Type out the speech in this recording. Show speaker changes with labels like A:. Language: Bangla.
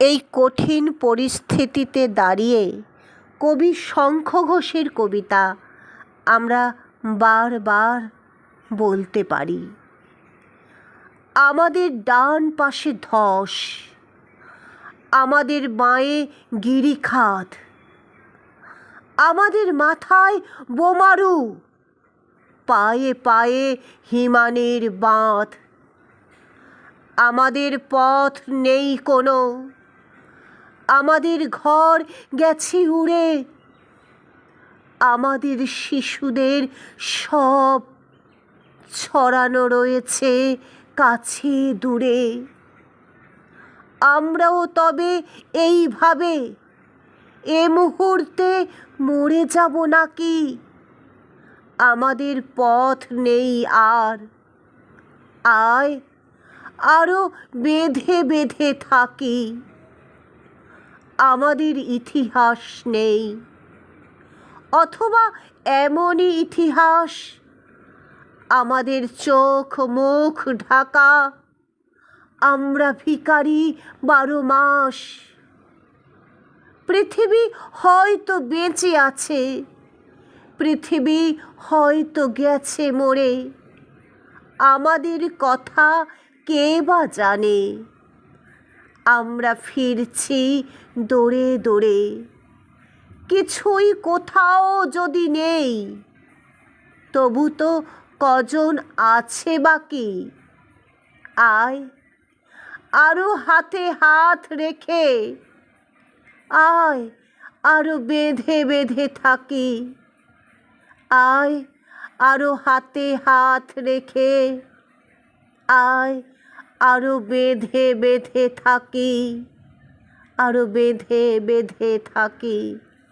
A: এই কঠিন পরিস্থিতিতে দাঁড়িয়ে কবি শঙ্খ ঘোষের কবিতা আমরা বারবার বলতে পারি। আমাদের ডান পাশে ধস, আমাদের বাঁয়ে গিরিখাত, আমাদের মাথায় বোমারু, পায়ে পায়ে হিমানের বাঁধ। আমাদের পথ নেই কোনো, আমাদের ঘর গেছে উড়ে, আমাদের শিশুদের সব ছড়ানো রয়েছে কাছে দূরে। আমরাও তবে এইভাবে এ মুহূর্তে মরে যাব নাকি? আমাদের পথ নেই আর, আয় আরো বেঁধে বেঁধে থাকি। আমাদের ইতিহাস নেই, অথবা এমনই ইতিহাস আমাদের চোখ মুখ ঢাকা। আমরা ভিখারি 12 মাস। পৃথিবী হয়তো বেঁচে আছে, পৃথিবী হয়তো গেছে মরে, আমাদের কথা কে বা জানে। আমরা ফিরছি দৌড়ে দৌড়ে, কিছুই কোথাও যদি নেই, তবু তো কজন আছে বাকি। আয় আরো হাতে হাত রেখে, আয় আরো বেঁধে বেঁধে থাকি। আয় আরো হাতে হাত রেখে, আয় আরো বেঁধে বেঁধে থাকি, আরো বেঁধে বেঁধে থাকি।